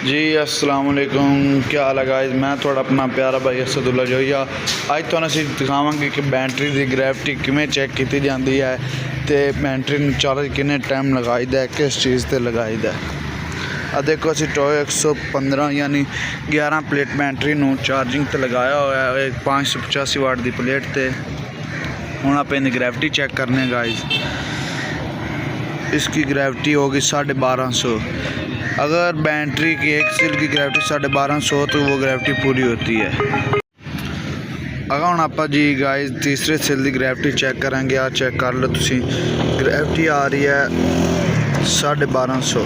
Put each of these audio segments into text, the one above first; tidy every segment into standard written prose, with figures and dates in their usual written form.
जी अस्सलाम वालेकुम, क्या हाल है गाइस। मैं थोड़ा अपना प्यारा भाई असदुल्ला जोइया अज तुहानूं असीं दिखावांगे कि बैटरी की ग्रैविटी किवें चैक की जाती है तो बैटरी नूं चार्ज किन्ने टाइम लगाईदा है, किस चीज़ से लगाईदा है। देखो असीं टोयो 115 यानी 11 प्लेट बैटरी नूं चार्जिंग ते लगाया हुआ है एक 585 वाट की प्लेट ते। हुण आपां इहदी ग्रैविटी चैक करने गाइस। इसकी ग्रैविटी होगी 1250। अगर बैटरी की एक सेल की ग्रैविटी 1250 तो वो ग्रैविटी पूरी होती है। अगर हम आप जी गाइस तीसरे सेल की ग्रैविटी चेक करेंगे, आ चेक कर लो तुसी, ग्रैविटी आ रही है 1250।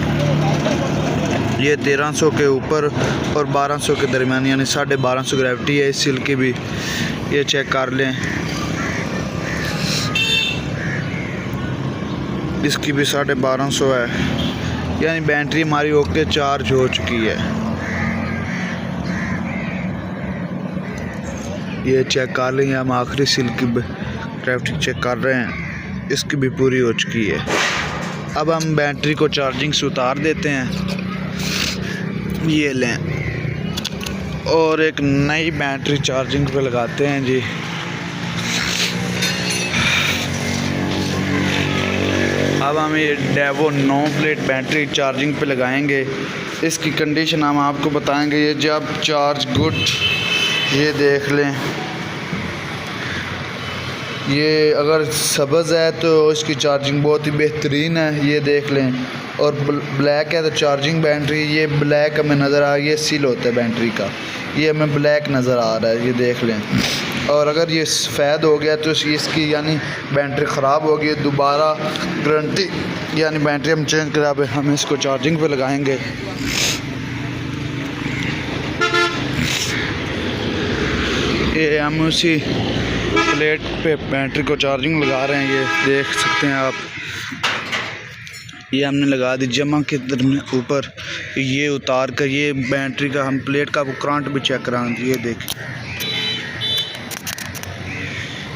ये 1300 के ऊपर और 1200 के दरमियान यानी 1250 ग्रैविटी है इस सेल की भी। ये चेक कर लें, इसकी भी 1250 है यानी बैटरी हमारी ओके चार्ज हो चुकी है। ये चेक कर लेंगे, हम आखिरी सील की ग्रैविटी चेक कर रहे हैं, इसकी भी पूरी हो चुकी है। अब हम बैटरी को चार्जिंग से उतार देते हैं, ये लें और एक नई बैटरी चार्जिंग पे लगाते हैं जी। अब हम ये डेवो 9 प्लेट बैटरी चार्जिंग पे लगाएंगे। इसकी कंडीशन हम आपको बताएंगे। ये जब चार्ज गुड, ये देख लें, ये अगर सब्ज़ है तो इसकी चार्जिंग बहुत ही बेहतरीन है, ये देख लें। और ब्लैक है तो चार्जिंग बैटरी, ये ब्लैक हमें नज़र आ रही है, सील होता है बैटरी का, ये हमें ब्लैक नज़र आ रहा है, ये देख लें। और अगर ये सफ़ेद हो गया तो इसकी यानी बैटरी ख़राब हो गई, दोबारा गारंटी यानी बैटरी हम चेंज करा हम इसको चार्जिंग पे लगाएंगे। ये हम उसी प्लेट पे बैटरी को चार्जिंग लगा रहे हैं, ये देख सकते हैं आप। ये हमने लगा दी जमा के ऊपर, ये उतार कर ये बैटरी का हम प्लेट का करंट भी चेक कराएंगे।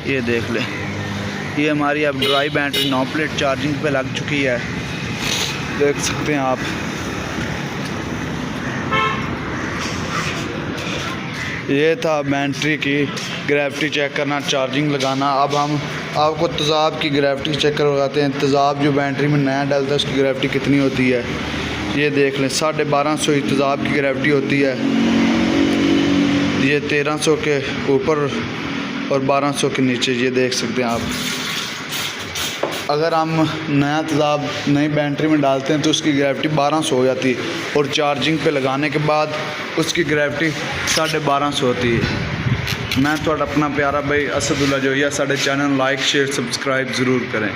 ये देख लें, ये हमारी अब ड्राई बैटरी 9 प्लेट चार्जिंग पे लग चुकी है, देख सकते हैं आप। ये था बैटरी की ग्रैविटी चेक करना, चार्जिंग लगाना। अब हम आपको तेज़ाब की ग्रैविटी चेक करवाते हैं। तेज़ाब जो बैटरी में नया डलता है उसकी ग्रैविटी कितनी होती है, ये देख लें। 1250 तेज़ाब की ग्रैविटी होती है। ये 1300 के ऊपर और 1200 के नीचे, ये देख सकते हैं आप। अगर हम नया तेज़ाब नई बैटरी में डालते हैं तो उसकी ग्रैविटी 1200 हो जाती है और चार्जिंग पे लगाने के बाद उसकी ग्रैविटी 1250 होती है। मैं थोड़ा अपना प्यारा भाई असदुल्ला जोइया, साडे चैनल लाइक शेयर सब्सक्राइब ज़रूर करें।